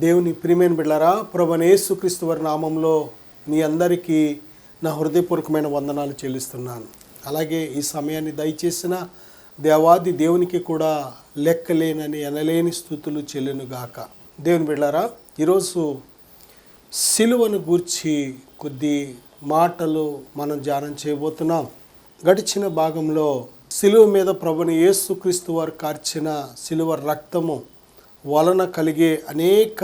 దేవుని ప్రియమైన బిడ్డలారా, ప్రభువైన యేసుక్రీస్తు వారి నామంలో మీ అందరికీ నా హృదయపూర్వకమైన వందనాలు చెల్లిస్తున్నాను. అలాగే ఈ సమయాన్ని దయచేసిన దేవాది దేవునికి కూడా లెక్కలేనని ఎనలేని స్తుతులు చెల్లునుగాక. దేవుని బిడ్డలారా, ఈరోజు సిలువను గూర్చి కొద్ది మాటలు మనం ధ్యానం చేయబోతున్నాం. గడిచిన భాగంలో సిలువ మీద ప్రభువైన యేసుక్రీస్తు వారు కార్చిన సిలువ రక్తము వలన కలిగే అనేక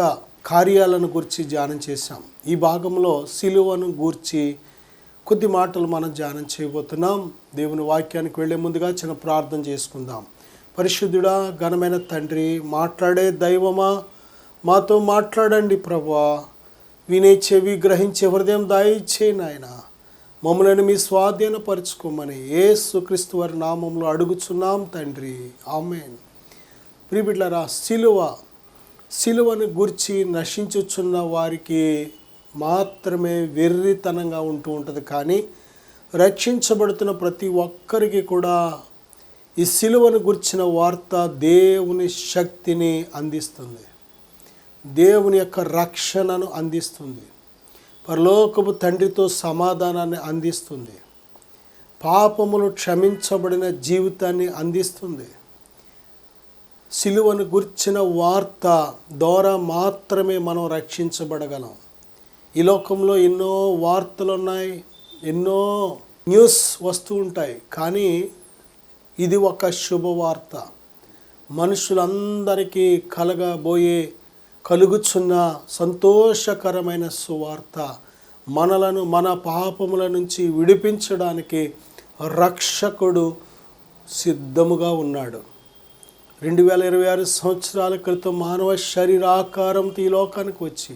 కార్యాలను గురించి ధ్యానం చేశాం. ఈ భాగంలో సిలువను గూర్చి కొద్ది మాటలు మనం ధ్యానం చేయబోతున్నాం. దేవుని వాక్యానికి వెళ్ళే ముందుగా చిన్న ప్రార్థన చేసుకుందాం. పరిశుద్ధుడా, ఘనమైన తండ్రి, మాట్లాడే దైవమా, మాతో మాట్లాడండి ప్రభువా. వినే చెవి, గ్రహించే హృదయం దయచేయి నాయన. మమ్మల్ని మీ స్వాధీనపరచుకోమని యేసుక్రీస్తు వారి నామంలో అడుగుచున్నాం తండ్రి, ఆమేన్. ప్రియబిడ్డలారా, సిలువను గూర్చి నశించుచున్న వారికి మాత్రమే వెర్రితనంగా ఉంటూ ఉంటుంది. కానీ రక్షించబడుతున్న ప్రతి ఒక్కరికి కూడా ఈ సిలువను గూర్చిన వార్త దేవుని శక్తిని అందిస్తుంది, దేవుని యొక్క రక్షణను అందిస్తుంది, పరలోకపు తండ్రితో సమాధానాన్ని అందిస్తుంది, పాపములు క్షమించబడిన జీవితాన్ని అందిస్తుంది. సిలువను గుర్చిన వార్త ద్వారా మాత్రమే మనం రక్షించబడగలం. ఈ లోకంలో ఎన్నో వార్తలు ఉన్నాయి, ఎన్నో న్యూస్ వస్తూ ఉంటాయి. కానీ ఇది ఒక శుభవార్త. మనుషులందరికీ కలుగుచున్న సంతోషకరమైన సువార్త. మనలను మన పాపముల నుంచి విడిపించడానికి రక్షకుడు సిద్ధముగా ఉన్నాడు. 2026 సంవత్సరాల క్రితం మానవ శరీరాకారంతో ఈ లోకానికి వచ్చి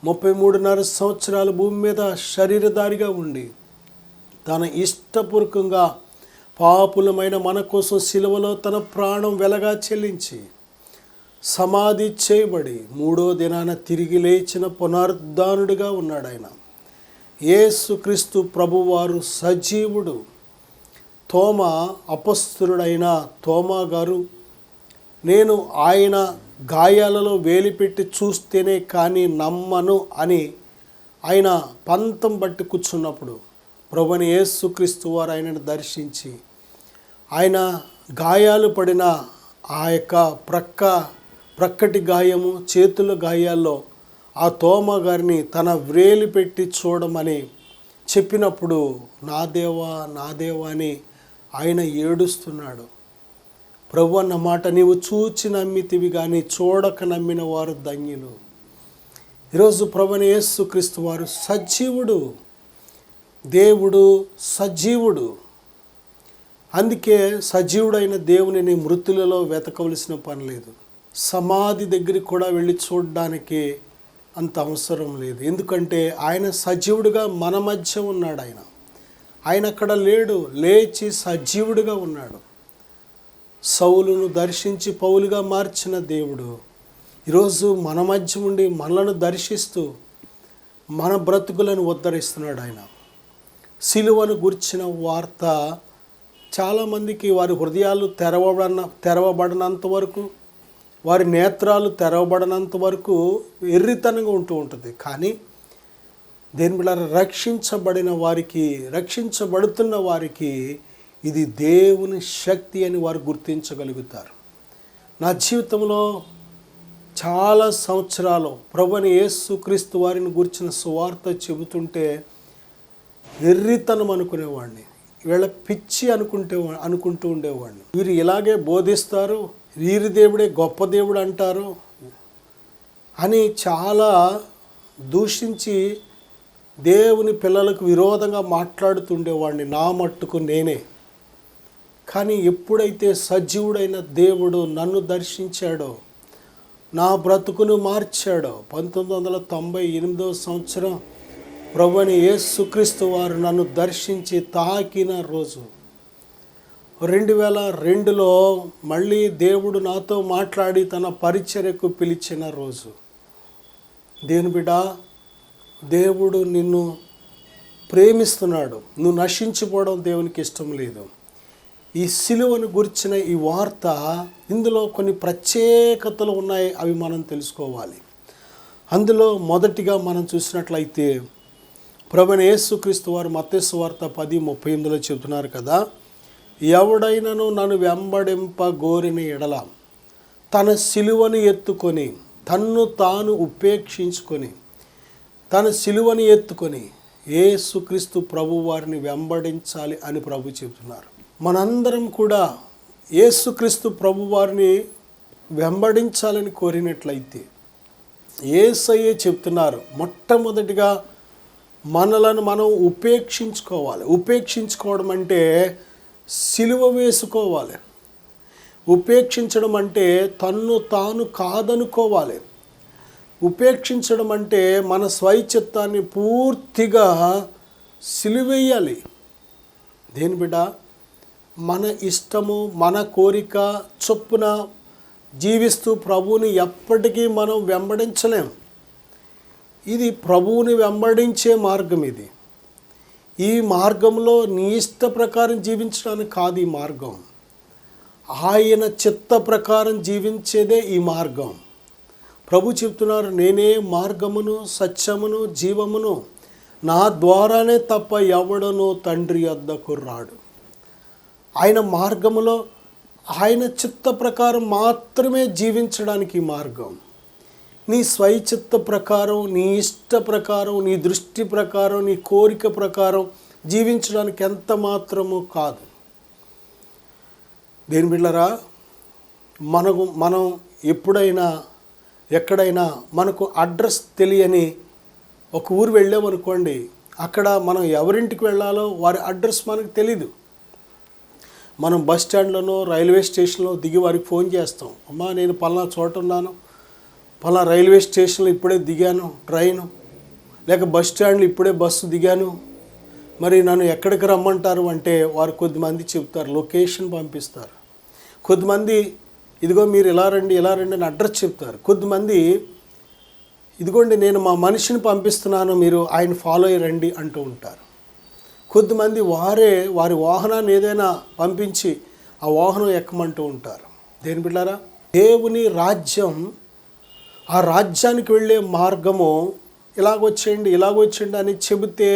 33.5 సంవత్సరాలు భూమి మీద శరీరధారిగా ఉండి తన ఇష్టపూర్వకంగా పాపులమైన మన కోసం సిలువలో తన ప్రాణం వెలగా చెల్లించి సమాధి చేయబడి 3వ దినాన తిరిగి లేచిన పునరుద్ధానుడిగా ఉన్నాడు ఆయన. యేసుక్రీస్తు ప్రభువారు సజీవుడు. తోమా, అపొస్తలుడైన తోమా గారు, నేను ఆయన గాయాలలో వేలిపెట్టి చూస్తేనే కానీ నమ్మను అని ఆయన పంతం బట్టి కూర్చున్నప్పుడు ప్రభువైన యేసుక్రీస్తు వారు ఆయనను దర్శించి ఆయన గాయాలు పడిన ఆ యొక్క ప్రక్కటి గాయము, చేతుల గాయాల్లో ఆ తోమా గారిని తన వ్రేలి పెట్టి చూడమని చెప్పినప్పుడు నా దేవా అని ఆయన ఏడుస్తున్నాడు. ప్రభు అన్న మాట, నీవు చూచి నమ్మితివి కానీ చూడక నమ్మిన వారు ధన్యులు. ఈరోజు ప్రభువైన యేసుక్రీస్తు వారు సజీవుడు, దేవుడు సజీవుడు. అందుకే సజీవుడైన దేవునిని మృతులలో వెతకవలసిన పని లేదు. సమాధి దగ్గరికి కూడా వెళ్ళి చూడడానికి అంత అవసరం లేదు. ఎందుకంటే ఆయన సజీవుడిగా మన మధ్య ఉన్నాడు. ఆయన అక్కడ లేడు, లేచి సజీవుడిగా ఉన్నాడు. సౌలును దర్శించి పౌలుగా మార్చిన దేవుడు ఈరోజు మన మధ్య ఉండి మనలను దర్శిస్తూ మన బ్రతుకులను ఉద్ధరిస్తున్నాడు. ఆయన సిలువను గుర్చిన వార్త చాలామందికి వారి హృదయాలు తెరవబడినంత వరకు, వారి నేత్రాలు తెరవబడినంత వరకు ఎర్రితనంగా ఉంటూ ఉంటుంది. కానీ దేని బిడ్డలారా, రక్షించబడుతున్న వారికి ఇది దేవుని శక్తి అని వారు గుర్తించగలుగుతారు. నా జీవితంలో చాలా సంవత్సరాలు ప్రభువైన యేసుక్రీస్తు వారిని గురించిన సువార్త చెబుతుంటే వెర్రితనం అనుకునేవాడిని, వీళ్ళ పిచ్చి అనుకుంటూ ఉండేవాడిని. వీరు ఇలాగే బోధిస్తారు, వీరి దేవుడే గొప్ప దేవుడు అంటారు అని చాలా దూషించి దేవుని పిల్లలకు విరోధంగా మాట్లాడుతుండేవాడిని నా మట్టుకు నేనే. కానీ ఎప్పుడైతే సజీవుడైన దేవుడు నన్ను దర్శించాడో, నా బ్రతుకును మార్చాడో, 1998వ సంవత్సరం ప్రభువైన యేసుక్రీస్తు వారు నన్ను దర్శించి తాకిన రోజు, 2002లో మళ్ళీ దేవుడు నాతో మాట్లాడి తన పరిచర్యకు పిలిచిన రోజు. దేవుని బిడ్డ, దేవుడు నిన్ను ప్రేమిస్తున్నాడు. నువ్వు నశించిపోవడం దేవునికి ఇష్టం లేదు. ఈ సిలువను గురించిన ఈ వార్త, ఇందులో కొన్ని ప్రత్యేకతలు ఉన్నాయి, అవి మనం తెలుసుకోవాలి. అందులో మొదటిగా మనం చూసినట్లయితే ప్రభువైన యేసుక్రీస్తు వారు మత్తయి సువార్త 10:38 చెబుతున్నారు కదా, ఎవడైనను నన్ను వెంబడింప గోరిన ఎడల తన సిలువను ఎత్తుకొని తన్ను తాను ఉపేక్షించుకొని యేసుక్రీస్తు ప్రభు వారిని వెంబడించాలి అని ప్రభు చెబుతున్నారు. మనందరం కూడా యేసుక్రీస్తు ప్రభు వారిని వెంబడించాలని కోరినట్లయితే యేసయ్యే చెప్తున్నారు, మొట్టమొదటిగా మనలను మనం ఉపేక్షించుకోవాలి. ఉపేక్షించుకోవడం అంటే సిలువ వేసుకోవాలి. ఉపేక్షించడం అంటే తన్ను తాను కాదనుకోవాలి. ఉపేక్షించడం అంటే మన స్వైచిత్తాన్ని పూర్తిగా సిలువేయాలి. దేని బిడ్డ? మన ఇష్టము, మన కోరిక చొప్పున జీవిస్తూ ప్రభువుని ఎప్పటికీ మనం వెంబడించలేం. ఇది ప్రభువుని వెంబడించే మార్గం. ఈ మార్గంలో నీ ఇష్ట ప్రకారం జీవించడానికి కాదు ఈ మార్గం. ఆయన చిత్త ప్రకారం జీవించేదే ఈ మార్గం. ప్రభు చెప్తున్నారు, నేనే మార్గమును సత్యమును జీవమును, నా ద్వారానే తప్ప ఎవడనూ తండ్రి వద్దకు రాడు. ఆయన మార్గములో ఆయన చిత్త ప్రకారం మాత్రమే జీవించడానికి మార్గం. నీ స్వైచిత్త ప్రకారం, నీ ఇష్ట ప్రకారం, నీ దృష్టి ప్రకారం, నీ కోరిక ప్రకారం జీవించడానికి ఎంత మాత్రము కాదు. దేని బిడ్డలారా, మనం ఎప్పుడైనా ఎక్కడైనా మనకు అడ్రస్ తెలియని ఒక ఊరు వెళ్ళామనుకోండి, అక్కడ మనం ఎవరింటికి వెళ్ళాలో వారి అడ్రస్ మనకు తెలీదు. మనం బస్ స్టాండ్లోనో రైల్వే స్టేషన్లో దిగి వారికి ఫోన్ చేస్తాం, అమ్మా నేను పలానా చోట ఉన్నాను, పలానా రైల్వే స్టేషన్లో ఇప్పుడే దిగాను ట్రైను, లేక బస్ స్టాండ్లో ఇప్పుడే బస్సు దిగాను, మరి నన్ను ఎక్కడికి రమ్మంటారు అంటే వారు కొద్దిమంది చెప్తారు, లొకేషన్ పంపిస్తారు. కొద్దిమంది ఇదిగో మీరు ఇలా రండి అని అడ్రస్ చెప్తారు. కొద్దిమంది ఇదిగోండి నేను మా మనిషిని పంపిస్తున్నాను, మీరు ఆయన ఫాలో అయ్యి రండి అంటూ ఉంటారు. కొద్దిమంది వారి వాహనాన్ని ఏదైనా పంపించి ఆ వాహనం ఎక్కమంటూ ఉంటారు. దేని బిడ్డారా, దేవుని రాజ్యం, ఆ రాజ్యానికి వెళ్ళే మార్గము ఇలాగొచ్చేయండి అని చెబితే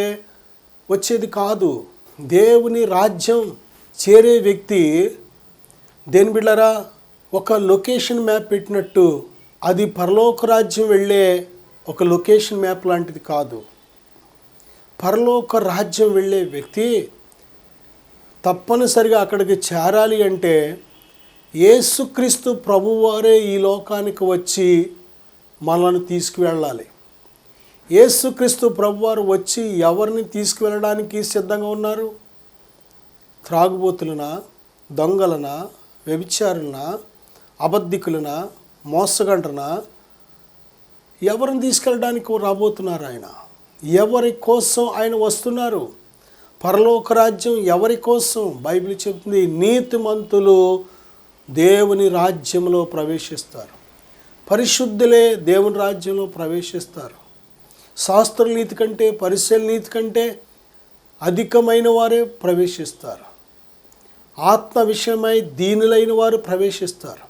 వచ్చేది కాదు. దేవుని రాజ్యం చేరే వ్యక్తి, దేని బిడ్డారా, ఒక లొకేషన్ మ్యాప్ పెట్టినట్టు అది పరలోక రాజ్యం వెళ్ళే ఒక లొకేషన్ మ్యాప్ లాంటిది కాదు. పరలోక రాజ్యం వెళ్ళే వ్యక్తి తప్పనిసరిగా అక్కడికి చేరాలి అంటే యేసుక్రీస్తు ప్రభువారే ఈ లోకానికి వచ్చి మనల్ని తీసుకువెళ్ళాలి. యేసుక్రీస్తు ప్రభువారు వచ్చి ఎవరిని తీసుకువెళ్ళడానికి సిద్ధంగా ఉన్నారు? త్రాగుబోతులనా, దొంగలనా, వ్యభిచారులనా, అబద్ధికులనా, మోసగంటనా, ఎవరిని తీసుకెళ్ళడానికి రాబోతున్నారు ఆయన? ఎవరి కోసం ఆయన వస్తున్నారు? పరలోక రాజ్యం ఎవరి కోసం? బైబిల్ చెప్తుంది, నీతిమంతులు దేవుని రాజ్యంలో ప్రవేశిస్తారు, పరిశుద్ధులే దేవుని రాజ్యంలో ప్రవేశిస్తారు. శాస్త్ర నీతి కంటే, పరిశీల నీతి కంటే అధికమైన వారే ప్రవేశిస్తారు. ఆత్మ విషయమై దీనులైన వారు ప్రవేశిస్తారు.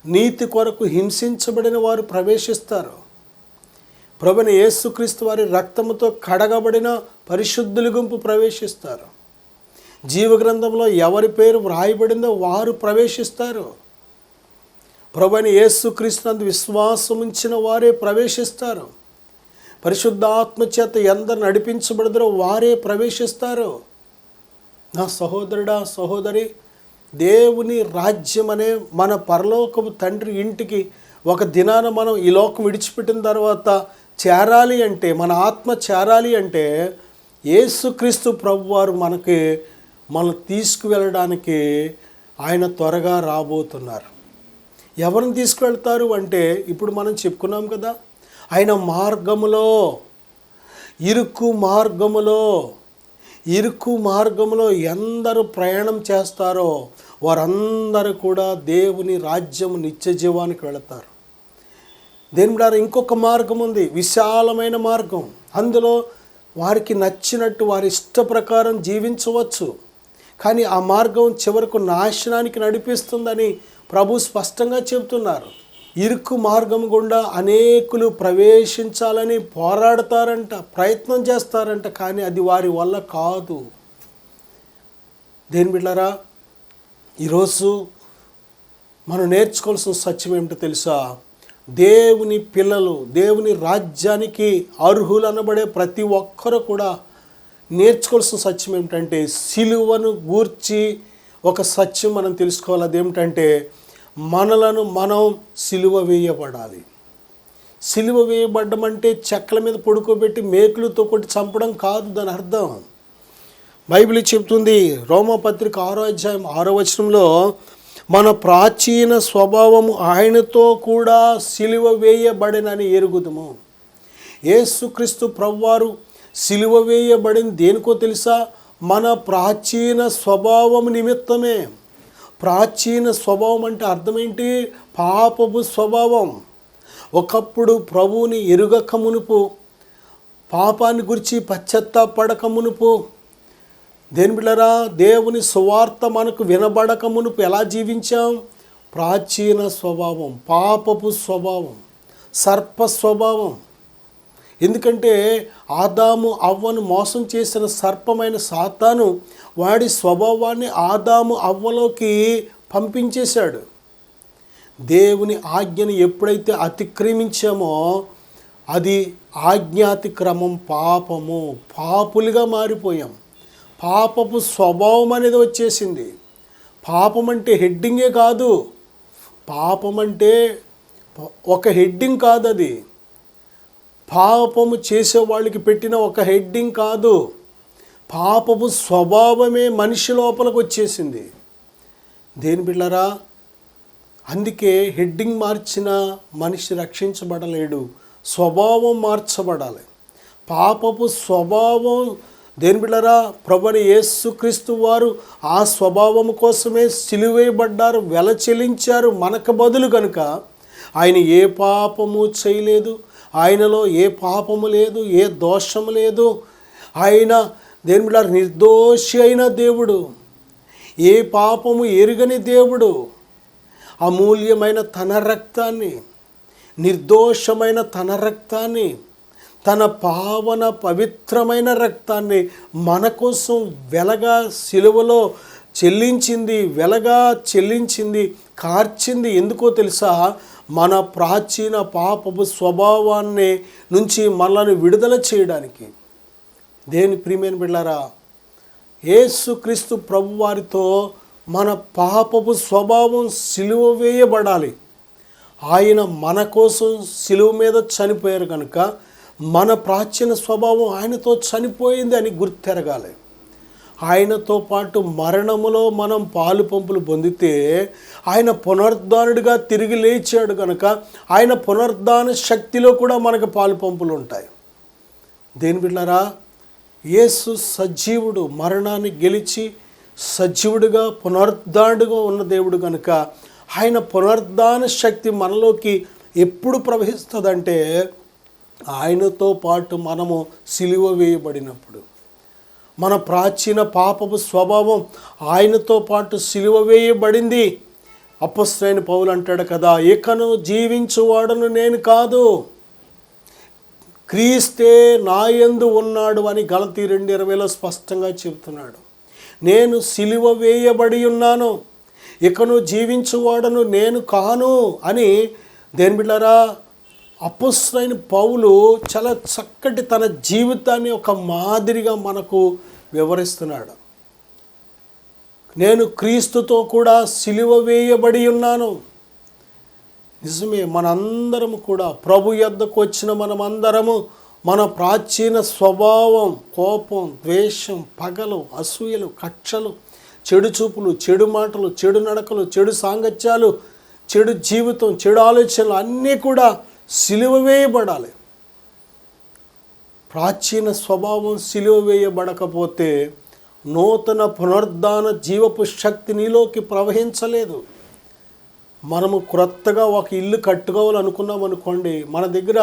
నీతి కొరకు హింసించబడిన వారు ప్రవేశిస్తారు. ప్రభువైన యేసుక్రీస్తు వారి రక్తముతో కడగబడిన పరిశుద్ధుల గుంపు ప్రవేశిస్తారు. జీవగ్రంథంలో ఎవరి పేరు వ్రాయబడిందో వారు ప్రవేశిస్తారు. ప్రభువైన యేసుక్రీస్తునందు విశ్వాసం ఉంచిన వారే ప్రవేశిస్తారు. పరిశుద్ధాత్మ చేత ఎందరు నడిపించబడతారో వారే ప్రవేశిస్తారు. నా సహోదరుడా, సహోదరి, దేవుని రాజ్యం అనే మన పరలోకపు తండ్రి ఇంటికి ఒక దినాన మనం ఈ లోకం విడిచిపెట్టిన తర్వాత చేరాలి అంటే, మన ఆత్మ చేరాలి అంటే యేసుక్రీస్తు ప్రభువారు మనం తీసుకువెళ్ళడానికి ఆయన త్వరగా రాబోతున్నారు. ఎవరిని తీసుకువెళ్తారు అంటే, ఇప్పుడు మనం చెప్పుకున్నాం కదా, ఆయన మార్గములో, ఇరుకు మార్గములో ఎందరు ప్రయాణం చేస్తారో వారందరూ కూడా దేవుని రాజ్యము నిత్య జీవానికి వెళతారు. దేని ద్వారా ఇంకొక మార్గం ఉంది, విశాలమైన మార్గం. అందులో వారికి నచ్చినట్టు వారి ఇష్ట ప్రకారం జీవించవచ్చు. కానీ ఆ మార్గం చివరకు నాశనానికి నడిపిస్తుందని ప్రభు స్పష్టంగా చెబుతున్నారు. ఇరుకు మార్గం గుండా అనేకులు ప్రవేశించాలని పోరాడతారంట, ప్రయత్నం చేస్తారంట, కానీ అది వారి వల్ల కాదు. దేని బిడ్డలారా, ఈరోజు మనం నేర్చుకోవాల్సిన సత్యం ఏమిటో తెలుసా? దేవుని పిల్లలు, దేవుని రాజ్యానికి అర్హులు అనబడే ప్రతి ఒక్కరూ కూడా నేర్చుకోవాల్సిన సత్యం ఏమిటంటే, సిలువను గూర్చి ఒక సత్యం మనం తెలుసుకోవాలి. అదేమిటంటే, మనలను మనం సిలువ వేయబడాలి. సిలువ వేయబడ్డం అంటే చెక్కల మీద పడుకోబెట్టి మేకులతో కొట్టి చంపడం కాదు దాని అర్థం. బైబిల్ చెప్తుంది, రోమపత్రిక 6వ అధ్యాయం 6వ వచనంలో, మన ప్రాచీన స్వభావము ఆయనతో కూడా సిలువ వేయబడినని ఎరుగుదుము. యేసుక్రీస్తు ప్రభువారు సిలువ వేయబడింది దేనికో తెలుసా? మన ప్రాచీన స్వభావం నిమిత్తమే. ప్రాచీన స్వభావం అంటే అర్థం ఏంటి? పాపపు స్వభావం. ఒకప్పుడు ప్రభువుని ఎరుగక మునుపు, పాపాన్ని గురించి పశ్చాత్తాపడక మునుపు, దేని బిడ్డలారా, దేవుని సువార్త మనకు వినబడక మునుపు ఎలా జీవించాం? ప్రాచీన స్వభావం, పాపపు స్వభావం, సర్ప స్వభావం. ఎందుకంటే ఆదాము అవ్వను మోసం చేసిన సర్పమైన సాతాను వాడి స్వభావాన్ని ఆదాము అవ్వలోకి పంపించేశాడు. దేవుని ఆజ్ఞను ఎప్పుడైతే అతిక్రమించామో అది ఆజ్ఞాతిక్రమం, పాపము, పాపులుగా మారిపోయాం. పాపపు స్వభావం అనేది వచ్చేసింది. పాపం అంటే హెడ్డింగే కాదు, పాపం అంటే ఒక హెడ్డింగ్ కాదు, అది పాపము చేసే వాళ్ళకి పెట్టిన ఒక హెడ్డింగ్ కాదు, పాపపు స్వభావమే మనిషి లోపలికి వచ్చేసింది. దేని బిడ్డలారా, అందుకే హెడ్డింగ్ మార్చిన మనిషి రక్షించబడలేడు, స్వభావం మార్చబడాలి. పాపపు స్వభావం, దేని బిడ్డలారా, ప్రభువైన యేసుక్రీస్తు వారు ఆ స్వభావం కోసమే సిలువేయబడ్డారు, వెల చెల్లించారు మనకు బదులు. కనుక ఆయన ఏ పాపము చేయలేదు, ఆయనలో ఏ పాపము లేదు, ఏ దోషము లేదు. ఆయన దేని బిడ్డలారా నిర్దోషి అయిన దేవుడు, ఏ పాపము ఎరుగని దేవుడు. అమూల్యమైన తన రక్తాన్ని, నిర్దోషమైన తన రక్తాన్ని, తన పావన పవిత్రమైన రక్తాన్ని మన కోసం వెలగా సిలువలో చెల్లించింది, వెలగా చెల్లించింది, కార్చింది. ఎందుకో తెలుసా? మన ప్రాచీన పాపపు స్వభావాన్ని నుంచి మనల్ని విడుదల చేయడానికి. దేని ప్రియమైన బిడ్డలారా, యేసుక్రీస్తు ప్రభువారితో మన పాపపు స్వభావం సిలువ వేయబడాలి. ఆయన మన కోసం సిలువ మీద చనిపోయారు కనుక మన ప్రాచీన స్వభావం ఆయనతో చనిపోయింది అని గుర్తెరగాలి. ఆయనతో పాటు మరణములో మనం పాలు పంపులు పొందితే ఆయన పునరుద్ధానుడిగా తిరిగి లేచాడు కనుక ఆయన పునరుద్ధాన శక్తిలో కూడా మనకు పాలు పంపులు ఉంటాయి. దేని బిడ్డలారా, యేసు సజీవుడు, మరణాన్ని గెలిచి సజీవుడిగా పునరుద్ధానుడిగా ఉన్న దేవుడు కనుక ఆయన పునరుద్ధాన శక్తి మనలోకి ఎప్పుడు ప్రవహిస్తుందంటే ఆయనతో పాటు మనము సిలువ వేయబడినప్పుడు. మన ప్రాచీన పాపపు స్వభావం ఆయనతో పాటు సిలువ వేయబడింది. అపొస్తలుడైన పౌలు అంటాడు కదా, ఇకను జీవించువాడను నేను కాదు, క్రీస్తే నాయందు ఉన్నాడు అని గలతీ 2:20 స్పష్టంగా చెబుతున్నాడు. నేను సిలువ వేయబడి ఉన్నాను, ఇకను జీవించువాడను నేను కాను అని దేని బిడ్డలారా అపొస్తలుడైన పౌలు చాలా చక్కటి తన జీవితాన్ని ఒక మాదిరిగా మనకు వివరిస్తున్నాడు. నేను క్రీస్తుతో కూడా సిలువ వేయబడి ఉన్నాను. నిజమే, మనందరము కూడా ప్రభు యొద్దకు వచ్చిన మనమందరము మన ప్రాచీన స్వభావం, కోపం, ద్వేషం, పగలు, అసూయలు, కక్షలు, చెడు చూపులు, చెడు మాటలు, చెడు నడకలు, చెడు సాంగత్యాలు, చెడు జీవితం, చెడు ఆలోచనలు అన్నీ కూడా సిలువ వేయబడాలి. ప్రాచీన స్వభావం సిలువ వేయబడకపోతే నూతన పునరుద్ధాన జీవపు శక్తి నీలోకి ప్రవహించలేదు. మనము క్రొత్తగా ఒక ఇల్లు కట్టుకోవాలనుకున్నాం అనుకోండి, మన దగ్గర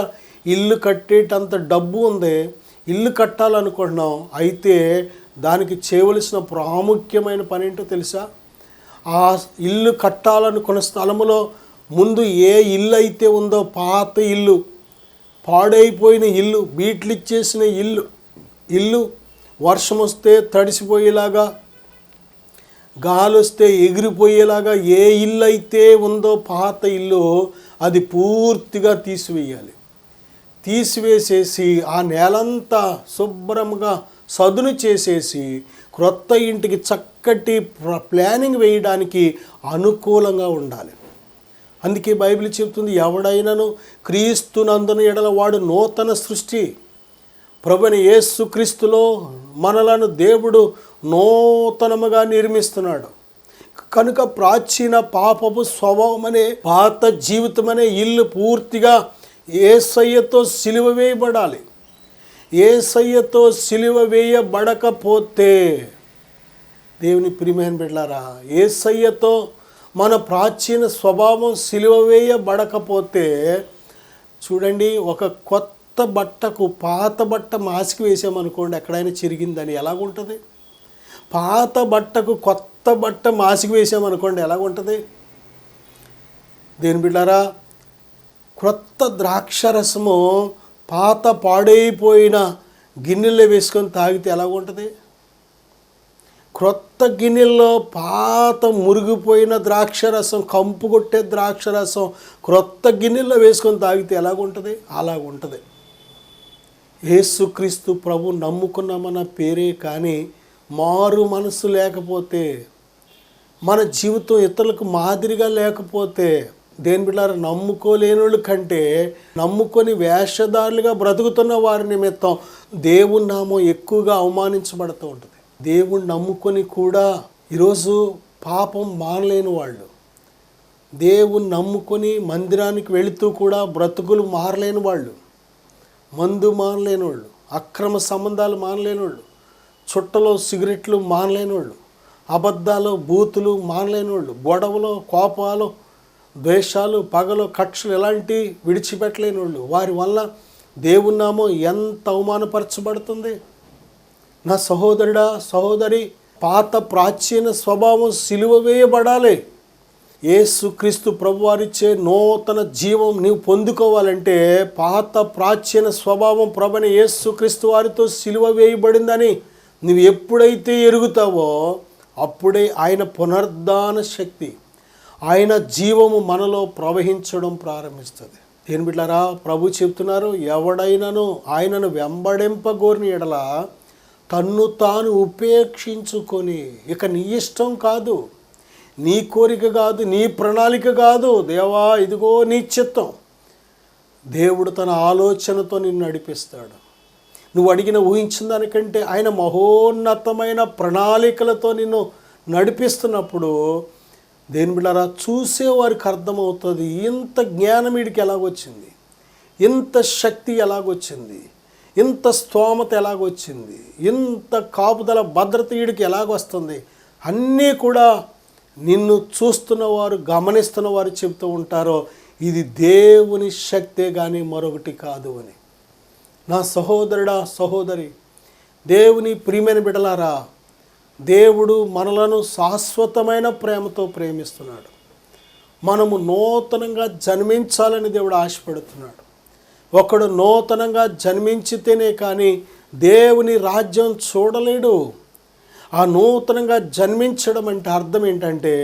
ఇల్లు కట్టేటంత డబ్బు ఉంది, ఇల్లు కట్టాలనుకుంటున్నాం, అయితే దానికి చేయవలసిన ప్రాముఖ్యమైన పని ఏంటో తెలుసా? ఆ ఇల్లు కట్టాలనుకున్న స్థలములో ముందు ఏ ఇల్లు అయితే ఉందో, పాత ఇల్లు, పాడైపోయిన ఇల్లు, బీట్లు ఇచ్చేసిన ఇల్లు వర్షం వస్తే తడిసిపోయేలాగా, గాలి వస్తే ఎగిరిపోయేలాగా ఏ ఇల్లు అయితే ఉందో పాత ఇల్లు, అది పూర్తిగా తీసివేసేసి ఆ నేలంతా శుభ్రంగా సదును చేసేసి క్రొత్త ఇంటికి చక్కటి ప్లానింగ్ వేయడానికి అనుకూలంగా ఉండాలి. అందుకే బైబిల్ చెప్తుంది, ఎవడైనాను క్రీస్తునందున ఎడల వాడు నూతన సృష్టి. ప్రభువైన యేసుక్రీస్తులో మనలను దేవుడు నూతనముగా నిర్మిస్తున్నాడు కనుక ప్రాచీన పాపపు స్వభావం అనే, పాత జీవితం అనే ఇల్లు పూర్తిగా యేసయ్యతో సిలువ వేయబడాలి. యేసయ్యతో సిలువ వేయబడకపోతే, దేవుని ప్రియమైన బిడ్డలారా, యేసయ్యతో మన ప్రాచీన స్వభావం సిలువ వేయబడకపోతే, చూడండి, ఒక కొత్త బట్టకు పాత బట్ట మాసికి వేసామనుకోండి, ఎక్కడైనా చిరిగిందని ఎలాగుంటుంది? పాత బట్టకు కొత్త బట్ట మాసికి వేసామనుకోండి, ఎలాగుంటుంది? దేని బిడ్డారా, క్రొత్త ద్రాక్షరసము పాత పాడైపోయిన గిన్నెల్లో వేసుకొని తాగితే ఎలాగుంటుంది? క్రొత్త గిన్నెల్లో పాత మురిగిపోయిన ద్రాక్షరసం, కంపు కొట్టే ద్రాక్షరసం క్రొత్త గిన్నెల్లో వేసుకొని తాగితే ఎలాగుంటుంది? అలాగుంటుంది. యేసుక్రీస్తు ప్రభు నమ్ముకున్నామన్న పేరే కానీ మారు మనసు లేకపోతే, మన జీవితం ఇతరులకు మాదిరిగా లేకపోతే, దేని బిడ్డారా, నమ్ముకోలేనుల కంటే నమ్ముకొని వేషధారులుగా బ్రతుకుతున్న వారి నిమిత్తం దేవుని నామం ఎక్కువగా అవమానించబడుతూ ఉంటుంది. దేవుణ్ణి నమ్ముకొని కూడా ఈరోజు పాపం మానలేని వాళ్ళు, దేవుణ్ణి నమ్ముకొని మందిరానికి వెళుతూ కూడా బ్రతుకులు మారలేని వాళ్ళు, మందు మానలేని వాళ్ళు, అక్రమ సంబంధాలు మానలేని వాళ్ళు, చుట్టలో సిగరెట్లు మానలేని వాళ్ళు, అబద్ధాలు బూతులు మానలేని వాళ్ళు, గొడవలు కోపాలు ద్వేషాలు పగలు కక్షలు ఇలాంటి విడిచిపెట్టలేని వాళ్ళు, వారి వల్ల దేవుని నామం ఎంత అవమానపరచబడుతుంది. నా సహోదరుడా సహోదరి, పాత ప్రాచీన స్వభావం సిలువ వేయబడాలి. యేసుక్రీస్తు ప్రభువారిచ్చే నూతన జీవం నీవు పొందుకోవాలంటే పాత ప్రాచీన స్వభావం ప్రభువైన యేసుక్రీస్తు వారితో సిలువ వేయబడిందని నువ్వు ఎప్పుడైతే ఎరుగుతావో అప్పుడే ఆయన పునరుద్ధాన శక్తి, ఆయన జీవము మనలో ప్రవహించడం ప్రారంభిస్తుంది. దేని బిడ్డలారా, ప్రభు చెప్తున్నారు, ఎవడైనాను ఆయనను వెంబడింపగోరిన ఎడల తన్ను తాను ఉపేక్షించుకొని, ఇక నీ ఇష్టం కాదు, నీ కోరిక కాదు, నీ ప్రణాళిక కాదు, దేవా ఇదిగో నీ చిత్తం. దేవుడు తన ఆలోచనతో నిన్ను నడిపిస్తాడు. నువ్వు అడిగిన ఊహించిన దానికంటే ఆయన మహోన్నతమైన ప్రణాళికలతో నిన్ను నడిపిస్తున్నప్పుడు, దేని బిడ్డారా, చూసేవారికి అర్థమవుతుంది, ఇంత జ్ఞానం వీడికి ఎలాగొచ్చింది, ఇంత శక్తి ఎలాగొచ్చింది, ఇంత స్తోమత ఎలాగొచ్చింది, ఇంత కాపుదల భద్రత వీడికి ఎలాగొస్తుంది. అన్నీ కూడా నిన్ను చూస్తున్నవారు, గమనిస్తున్నవారు చెప్తూ ఉంటారో ఇది దేవుని శక్తే కానీ మరొకటి కాదు అని. నా సహోదరుడా సహోదరి, దేవుని ప్రియమైన బిడ్డలారా, దేవుడు మనలను శాశ్వతమైన ప్రేమతో ప్రేమిస్తున్నాడు. మనము నూతనంగా జన్మించాలని దేవుడు ఆశపడుతున్నాడు. ఒకడు నూతనంగా జన్మించితేనే కానీ దేవుని రాజ్యం చూడలేడు. ఆ నూతనంగా జన్మించడం అంటే అర్థం ఏంటంటే,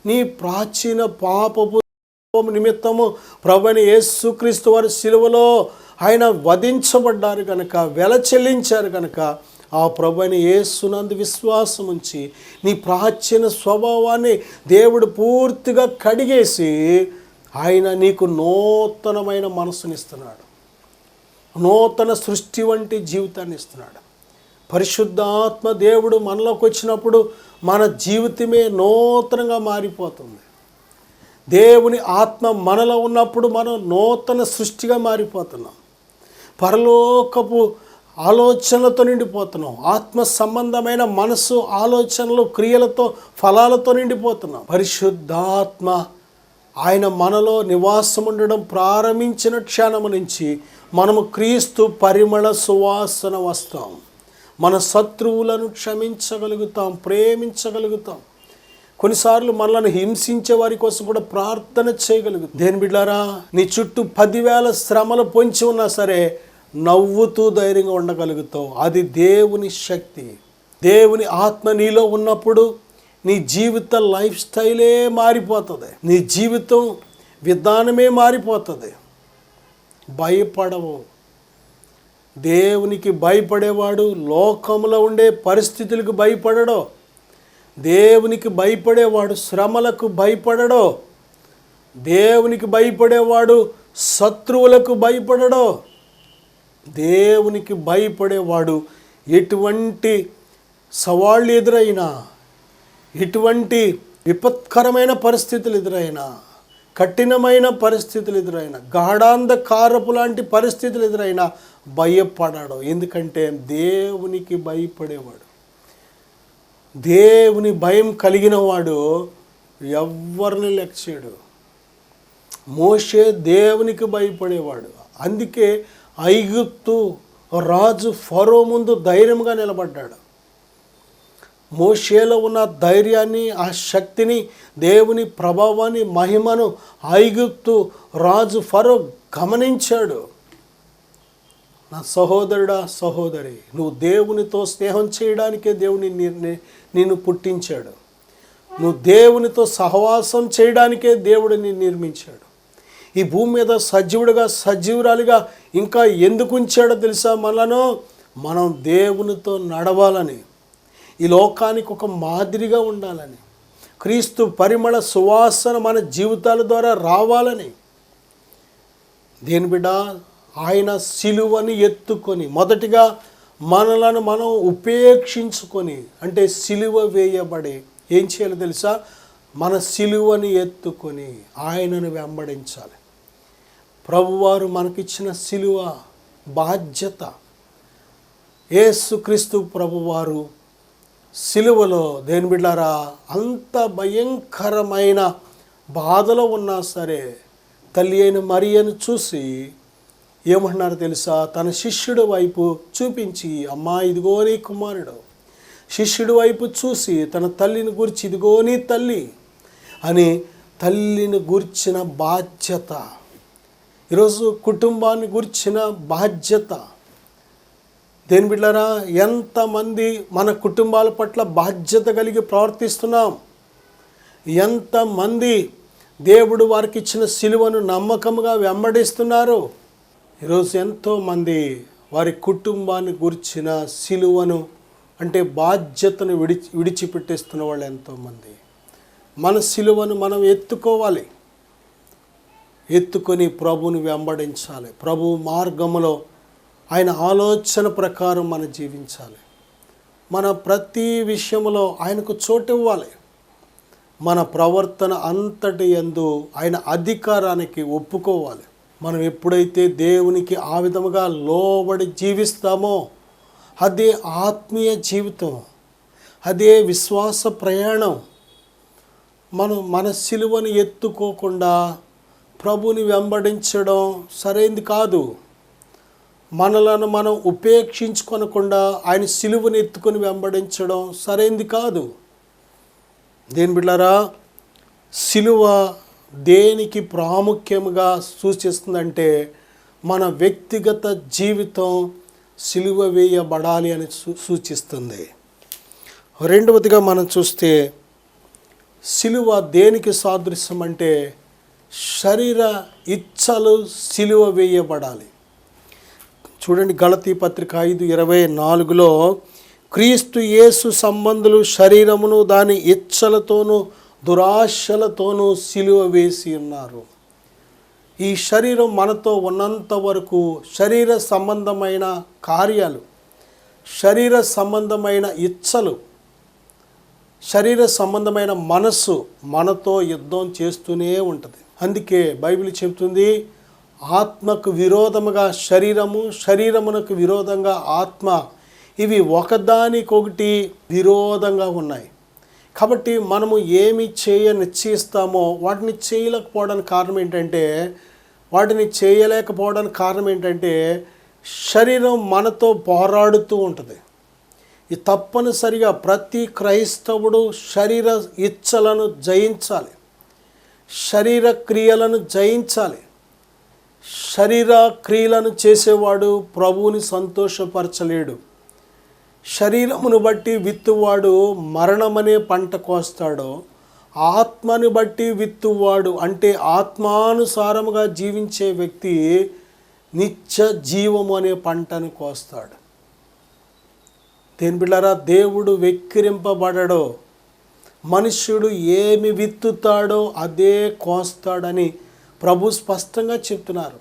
నీ ప్రాచీన పాపపు నిమిత్తము ప్రభువైన యేసుక్రీస్తు వారి సిలువలో ఆయన వధించబడ్డారు కనుక, వెల చెల్లించారు కనుక, ఆ ప్రభువైన యేసునందు విశ్వాసం ఉంచి నీ ప్రాచీన స్వభావాన్ని దేవుడు పూర్తిగా కడిగేసి ఆయన నీకు నూతనమైన మనసునిస్తున్నాడు, నూతన సృష్టి వంటి జీవితాన్ని ఇస్తున్నాడు. పరిశుద్ధాత్మ దేవుడు మనలోకి వచ్చినప్పుడు మన జీవితమే నూతనంగా మారిపోతుంది. దేవుని ఆత్మ మనలో ఉన్నప్పుడు మనం నూతన సృష్టిగా మారిపోతున్నాం. పరలోకపు ఆలోచనలతో నిండిపోతున్నాం. ఆత్మ సంబంధమైన మనసు, ఆలోచనలు, క్రియలతో, ఫలాలతో నిండిపోతున్నాం. పరిశుద్ధాత్మ ఆయన మనలో నివాసం ఉండడం ప్రారంభించిన క్షణం నుంచి మనము క్రీస్తు పరిమళ సువాసన వస్తాం. మన శత్రువులను క్షమించగలుగుతాం, ప్రేమించగలుగుతాం. కొన్నిసార్లు మనల్ని హింసించే వారి కోసం కూడా ప్రార్థన చేయగలుగుతాం. దేని బిడ్డారా, నీ చుట్టూ 10,000 శ్రమలు పొంచి ఉన్నా సరే నవ్వుతూ ధైర్యంగా ఉండగలుగుతావు. అది దేవుని శక్తి. దేవుని ఆత్మ నీలో ఉన్నప్పుడు నీ జీవిత లైఫ్ స్టైలే మారిపోతుంది, నీ జీవితం విధానమే మారిపోతుంది. భయపడవు. దేవునికి భయపడేవాడు లోకంలో ఉండే పరిస్థితులకు భయపడడు. దేవునికి భయపడేవాడు శ్రమలకు భయపడడు. దేవునికి భయపడేవాడు శత్రువులకు భయపడడు. దేవునికి భయపడేవాడు ఎటువంటి సవాళ్ళు ఎదురైనా, ఎటువంటి విపత్కరమైన పరిస్థితులు ఎదురైనా, కఠినమైన పరిస్థితులు ఎదురైనా, గాఢాంధకారపు లాంటి పరిస్థితులు ఎదురైనా భయపడడు. ఎందుకంటే దేవునికి భయపడేవాడు, దేవుని భయం కలిగిన వాడు ఎవరిని లెక్క చేయడు. మోషే దేవునికి భయపడేవాడు. అందుకే ఐగుప్తు రాజు ఫరో ముందు ధైర్యంగా నిలబడ్డాడు. మోషేలో ఉన్న ధైర్యాన్ని, ఆ శక్తిని, దేవుని ప్రభావాన్ని, మహిమను ఐగుప్తు రాజు ఫరో గమనించాడు. నా సహోదరుడా, సహోదరి, నువ్వు దేవునితో స్నేహం చేయడానికే దేవుని నిన్ను పుట్టించాడు. నువ్వు దేవునితో సహవాసం చేయడానికే దేవుడు నిన్ను నిర్మించాడు. ఈ భూమి మీద సజీవుడిగా, సజీవురాలిగా ఇంకా ఎందుకు ఉంచాడో తెలుసా? మనం దేవునితో నడవాలని, ఈ లోకానికి ఒక మాదిరిగా ఉండాలని, క్రీస్తు పరిమళ సువాసన మన జీవితాల ద్వారా రావాలని. దేని బిడ్డ, ఆయన సిలువని ఎత్తుకొని మొదటిగా మనలను మనం ఉపేక్షించుకొని, అంటే సిలువ వేయబడి ఏం చేయాలో తెలుసా? మన సిలువని ఎత్తుకొని ఆయనను వెంబడించాలి. ప్రభువారు మనకిచ్చిన సిలువ బాధ్యత. యేసుక్రీస్తు ప్రభువారు సిలువలో, దేని బిడ్డారా, అంత భయంకరమైన బాధలో ఉన్నా సరే తల్లి అయిన మరియను చూసి ఏమంటున్నారు తెలుసా? తన శిష్యుడి వైపు చూపించి, అమ్మా ఇదిగో నీ కుమారుడు. శిష్యుడి వైపు చూసి తన తల్లిని గురించి, ఇదిగో నీ తల్లి అని తల్లిని గుర్చిన బాధ్యత. ఈరోజు కుటుంబాన్ని గుర్చిన బాధ్యత. దేని బిడ్డలారా, ఎంతమంది మన కుటుంబాల పట్ల బాధ్యత కలిగి ప్రవర్తిస్తున్నాం? ఎంతమంది దేవుడు వారికి ఇచ్చిన సిలువను నమ్మకంగా వెంబడిస్తున్నారు? ఈరోజు ఎంతోమంది వారి కుటుంబాన్ని గుర్చిన సిలువను, అంటే బాధ్యతను విడిచిపెట్టేస్తున్న వాళ్ళు ఎంతోమంది. మన సిలువను మనం ఎత్తుకోవాలి, ఎత్తుకొని ప్రభువుని వెంబడించాలి. ప్రభు మార్గములో ఆయన ఆలోచన ప్రకారం మనం జీవించాలి. మన ప్రతి విషయంలో ఆయనకు చోటు ఇవ్వాలి. మన ప్రవర్తన అంతటి యందు ఆయన అధికారానికి ఒప్పుకోవాలి. మనం ఎప్పుడైతే దేవునికి ఆ విధముగా లోబడి జీవిస్తామో అదే ఆత్మీయ జీవితం, అదే విశ్వాస ప్రయాణం. మన సిలువను ఎత్తుకోకుండా ప్రభుని వెంబడించడం సరైంది కాదు. మనలను మనం ఉపేక్షించుకొనకుండా ఆయన సిలువను ఎత్తుకొని వెంబడించడం సరైంది కాదు. దేని బిడ్డారా, సిలువ దేనికి ప్రాముఖ్యంగా సూచిస్తుందంటే మన వ్యక్తిగత జీవితం సిలువ వేయబడాలి అని సూచిస్తుంది. రెండవదిగా మనం చూస్తే సిలువ దేనికి సాదృశ్యం అంటే శరీర ఇచ్చలు సిలువ వేయబడాలి. చూడండి, గలతీ పత్రిక 5:24లో క్రీస్తు యేసు సంబంధులు శరీరమును దాని ఇచ్చలతోనూ దురాశలతోనూ సిలువ వేసి ఉన్నారు. ఈ శరీరం మనతో ఉన్నంత వరకు శరీర సంబంధమైన కార్యాలు, శరీర సంబంధమైన ఇచ్చలు, శరీర సంబంధమైన మనస్సు మనతో యుద్ధం చేస్తూనే ఉంటుంది. అందుకే బైబిల్ చెబుతుంది, ఆత్మకు విరోధముగా శరీరము, శరీరమునకు విరోధంగా ఆత్మ, ఇవి ఒకదానికొకటి విరోధంగా ఉన్నాయి. కాబట్టి మనము ఏమి నిశ్చయిస్తామో వాటిని చేయలేకపోవడానికి కారణం ఏంటంటే శరీరం మనతో పోరాడుతూ ఉంటుంది. ఈ తప్పనిసరిగా ప్రతి క్రైస్తవుడు శరీర ఇచ్చలను జయించాలి, శరీర క్రియలను జయించాలి. శరీర క్రియలను చేసేవాడు ప్రభువుని సంతోషపరచలేడు. శరీరమును బట్టి విత్తువాడు మరణమనే పంట కోస్తాడో, ఆత్మను బట్టి విత్తువాడు అంటే ఆత్మానుసారముగా జీవించే వ్యక్తి నిత్య జీవము అనే పంటను కోస్తాడు. దేని బిడ్డలారా, దేవుడు వెక్కిరింపబడడో, మనుష్యుడు ఏమి విత్తుతాడో అదే కోస్తాడని ప్రభు స్పష్టంగా చెప్తున్నారు.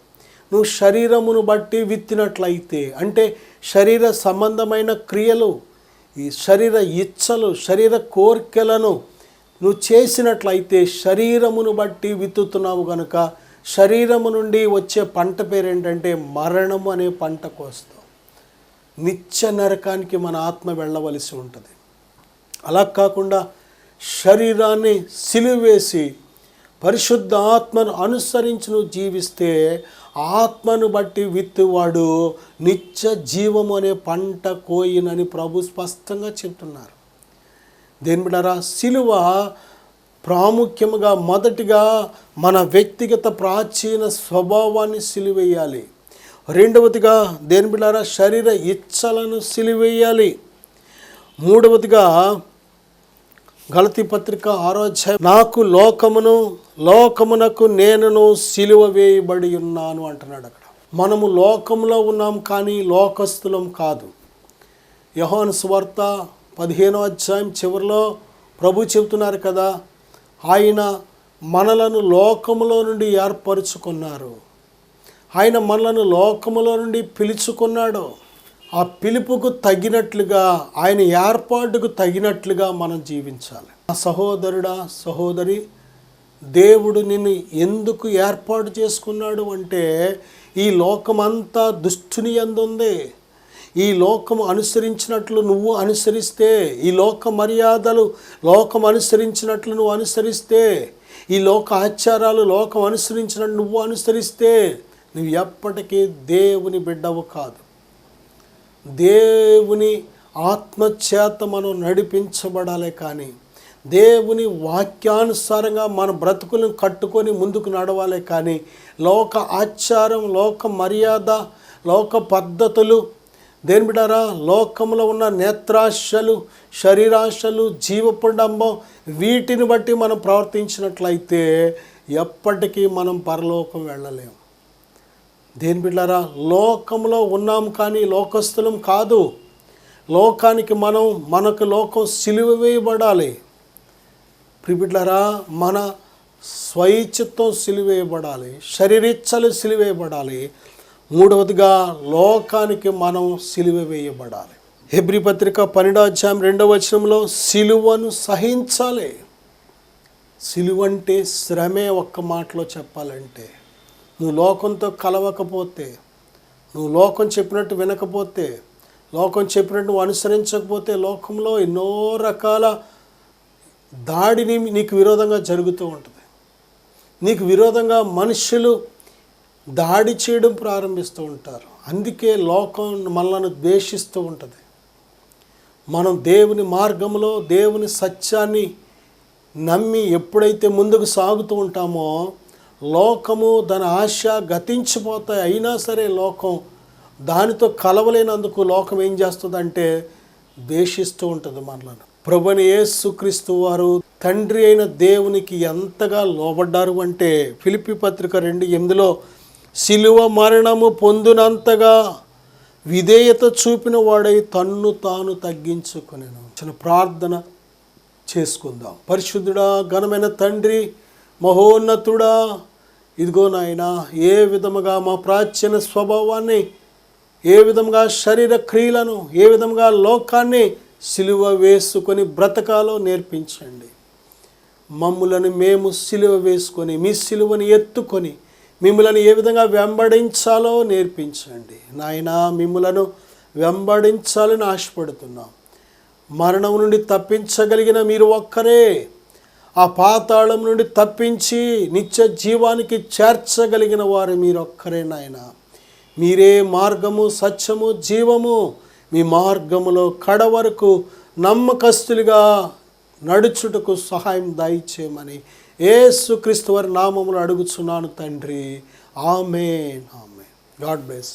నువ్వు శరీరమును బట్టి విత్తినట్లయితే అంటే శరీర సంబంధమైన క్రియలు, ఈ శరీర ఇచ్చలు, శరీర కోరికలను నువ్వు చేసినట్లయితే శరీరమును బట్టి విత్తుతున్నావు కనుక శరీరము నుండి వచ్చే పంట పేరు ఏంటంటే మరణము అనే పంట కోస్తావు. నిత్య నరకానికి మన ఆత్మ వెళ్ళవలసి ఉంటుంది. అలా కాకుండా శరీరాన్ని సిలువేసి పరిశుద్ధ ఆత్మను అనుసరించి నువ్వు జీవిస్తే ఆత్మను బట్టి విత్తువాడు నిత్య జీవము అనే పంట కోయినని ప్రభు స్పష్టంగా చెప్తున్నారు. దేని బిడ్డలారా, సిలువ ప్రాముఖ్యముగా మొదటిగా మన వ్యక్తిగత ప్రాచీన స్వభావాన్ని సిలువేయాలి. రెండవదిగా దేని బిడ్డలారా, శరీర ఇచ్చలను సిలువేయాలి. మూడవదిగా గలతీ పత్రిక 6వ అధ్యాయం, నాకు లోకమునకు నేనును సిలువ వేయబడి ఉన్నాను అంటున్నాడు. అక్కడ మనము లోకంలో ఉన్నాం కానీ లోకస్తులం కాదు. యోహాను సువార్త 15వ అధ్యాయం చివరిలో ప్రభు చెబుతున్నారు కదా, ఆయన మనలను లోకములో నుండి ఏర్పరచుకున్నారు, ఆయన మనలను లోకములో నుండి పిలుచుకున్నాడు. ఆ పిలుపుకు తగినట్లుగా, ఆయన ఏర్పాటుకు తగినట్లుగా మనం జీవించాలి. ఆ సహోదరుడా, సహోదరి, దేవుడు నిన్ను ఎందుకు ఏర్పాటు చేసుకున్నాడు అంటే ఈ లోకమంతా దుష్టుని యందు ఉంది. ఈ లోకము అనుసరించినట్లు నువ్వు అనుసరిస్తే, ఈ లోక మర్యాదలు లోకం అనుసరించినట్లు నువ్వు అనుసరిస్తే, ఈ లోక ఆచారాలు లోకం అనుసరించినట్లు నువ్వు అనుసరిస్తే నువ్వు ఎప్పటికీ దేవుని బిడ్డవు కాదు. దేవుని ఆత్మచేత మనం నడిపించబడాలి కానీ దేవుని వాక్యానుసారంగా మన బ్రతుకులను కట్టుకొని ముందుకు నడవాలి కానీ లోక ఆచారం, లోక మర్యాద, లోక పద్ధతులు, దేని బిడ్డారా, లోకంలో ఉన్న నేత్రాశలు, శరీరాశలు, జీవపుడంబం, వీటిని బట్టి మనం ప్రవర్తించినట్లయితే ఎప్పటికీ మనం పరలోకం వెళ్ళలేము. దేని బిడ్డారా, లోకంలో ఉన్నాం కానీ లోకస్తులం కాదు. లోకానికి మనకు లోకం సిలువ వేయబడాలి. ప్రియబిడ్డారా, మన స్వైచ్ఛతో సిలువేయబడాలి, శరీరిచ్చలు సిలువేయబడాలి. మూడవదిగా లోకానికి మనం సిలువ వేయబడాలి. హెబ్రీ పత్రిక 12వ అధ్యాయం 2వ వచనంలో సిలువను సహించాలి. సిలువ అంటే శ్రమే. ఒక్క మాటలో చెప్పాలంటే నువ్వు లోకంతో కలవకపోతే, నువ్వు లోకం చెప్పినట్టు వినకపోతే, లోకం చెప్పినట్టు నువ్వు అనుసరించకపోతే లోకంలో ఎన్నో రకాల దాడిని నీకు విరోధంగా జరుగుతూ ఉంటుంది. నీకు విరోధంగా మనుషులు దాడి చేయడం ప్రారంభిస్తూ ఉంటారు. అందుకే లోకం మనల్ని ద్వేషిస్తూ ఉంటుంది. మనం దేవుని మార్గంలో దేవుని సత్యాన్ని నమ్మి ఎప్పుడైతే ముందుకు సాగుతూ ఉంటామో లోకము దాని ఆశ గతించిపోతాయి. అయినా సరే లోకం దానితో కలవలేనందుకు లోకం ఏం చేస్తుందంటే ద్వేషిస్తూ ఉంటుంది మనలను. ప్రభువైన యేసుక్రీస్తు వారు తండ్రి అయిన దేవునికి ఎంతగా లోబడ్డారు అంటే ఫిలిప్పీ పత్రిక 2:8లో సిలువ మరణము పొందినంతగా విధేయత చూపిన వాడై తన్ను తాను తగ్గించుకొనెను. చిన్న ప్రార్థన చేసుకుందాం. పరిశుద్ధుడా, ఘనమైన తండ్రి, మహోన్నతుడా, ఇదిగో నాయనా, ఏ విధముగా మా ప్రాచీన స్వభావాన్ని, ఏ విధంగా శరీర క్రియలను, ఏ విధంగా లోకాన్ని సిలువ వేసుకొని బ్రతకాలో నేర్పించండి. మమ్ములను మేము సిలువ వేసుకొని మీ సిలువని ఎత్తుకొని మిమ్మలను ఏ విధంగా వెంబడించాలో నేర్పించండి. నాయనా, మిమ్మలను వెంబడించాలని ఆశపడుతున్నాం. మరణం నుండి తప్పించగలిగిన మీరు ఒక్కరే. ఆ పాతాళం నుండి తప్పించి నిత్య జీవానికి చేర్చగలిగిన వారు మీరొక్కరే నాయనా. మీరే మార్గము, సత్యము, జీవము. మీ మార్గములో కడవరకు నమ్మకస్తులుగా నడుచుటకు సహాయం దయచేయమని యేసుక్రీస్తు వారి నామములో అడుగుచున్నాను తండ్రి. ఆమేన్. ఆమేన్. God bless.